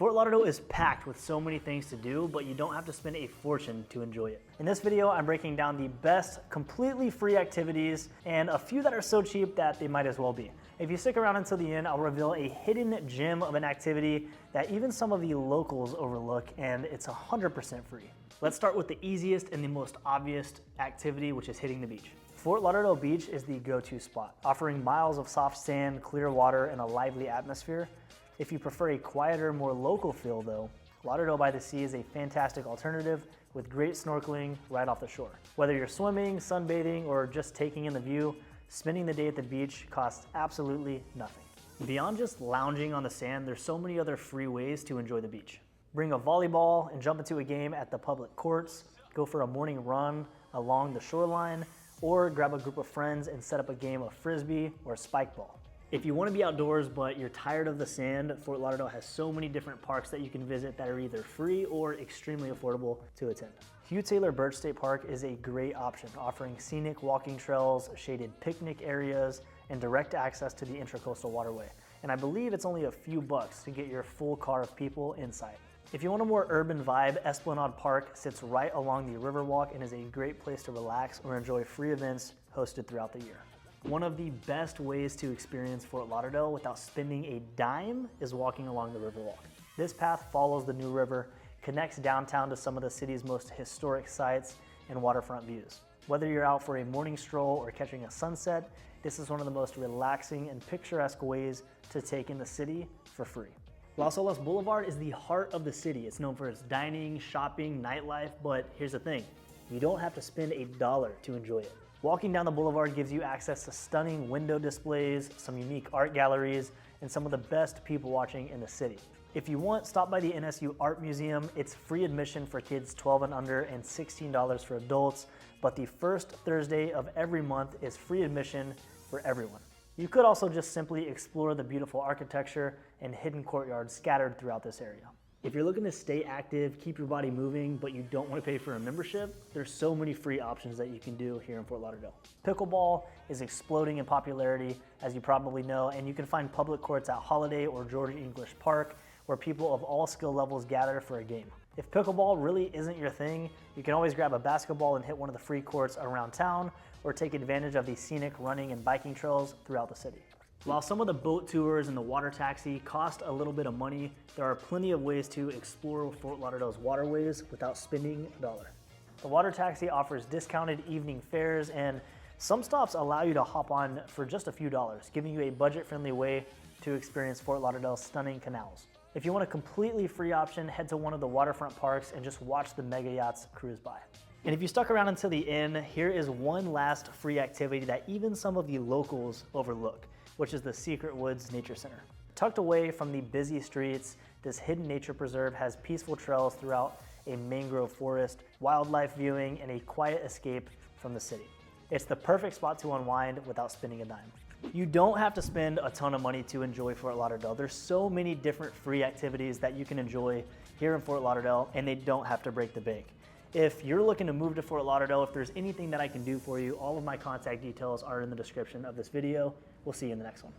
Fort Lauderdale is packed with so many things to do, but you don't have to spend a fortune to enjoy it. In this video, I'm breaking down the best completely free activities and a few that are so cheap that they might as well be. If you stick around until the end, I'll reveal a hidden gem of an activity that even some of the locals overlook, and it's 100% free. Let's start with the easiest and the most obvious activity, which is hitting the beach. Fort Lauderdale Beach is the go-to spot, offering miles of soft sand, clear water, and a lively atmosphere. If you prefer a quieter, more local feel though, Lauderdale-by-the-Sea is a fantastic alternative with great snorkeling right off the shore. Whether you're swimming, sunbathing, or just taking in the view, spending the day at the beach costs absolutely nothing. Beyond just lounging on the sand, there's so many other free ways to enjoy the beach. Bring a volleyball and jump into a game at the public courts, go for a morning run along the shoreline, or grab a group of friends and set up a game of frisbee or spike ball. If you want to be outdoors but you're tired of the sand, Fort Lauderdale has so many different parks that you can visit that are either free or extremely affordable to attend. Hugh Taylor Birch State Park is a great option, offering scenic walking trails, shaded picnic areas, and direct access to the Intracoastal Waterway. And I believe it's only a few bucks to get your full car of people inside. If you want a more urban vibe, Esplanade Park sits right along the Riverwalk and is a great place to relax or enjoy free events hosted throughout the year. One of the best ways to experience Fort Lauderdale without spending a dime is walking along the Riverwalk. This path follows the New River, connects downtown to some of the city's most historic sites and waterfront views. Whether you're out for a morning stroll or catching a sunset, this is one of the most relaxing and picturesque ways to take in the city for free. Olas Boulevard is the heart of the city. It's known for its dining, shopping, nightlife, but here's the thing, you don't have to spend a dollar to enjoy it. Walking down the boulevard gives you access to stunning window displays, some unique art galleries, and some of the best people watching in the city. If you want, stop by the NSU Art Museum. It's free admission for kids 12 and under and $16 for adults, but the first Thursday of every month is free admission for everyone. You could also just simply explore the beautiful architecture and hidden courtyards scattered throughout this area. If you're looking to stay active, keep your body moving, but you don't want to pay for a membership, there's so many free options that you can do here in Fort Lauderdale. Pickleball is exploding in popularity, as you probably know, and you can find public courts at Holiday or George English Park, where people of all skill levels gather for a game. If pickleball really isn't your thing, you can always grab a basketball and hit one of the free courts around town, or take advantage of the scenic running and biking trails throughout the city. While some of the boat tours and the water taxi cost a little bit of money, there are plenty of ways to explore Fort Lauderdale's waterways without spending a dollar. The water taxi offers discounted evening fares, and some stops allow you to hop on for just a few dollars, giving you a budget-friendly way to experience Fort Lauderdale's stunning canals. If you want a completely free option, head to one of the waterfront parks and just watch the mega yachts cruise by. And if you stuck around until the end, here is one last free activity that even some of the locals overlook, which is the Secret Woods Nature Center. Tucked away from the busy streets, this hidden nature preserve has peaceful trails throughout a mangrove forest, wildlife viewing, and a quiet escape from the city. It's the perfect spot to unwind without spending a dime. You don't have to spend a ton of money to enjoy Fort Lauderdale. There's so many different free activities that you can enjoy here in Fort Lauderdale, and they don't have to break the bank. If you're looking to move to Fort Lauderdale, if there's anything that I can do for you, all of my contact details are in the description of this video. We'll see you in the next one.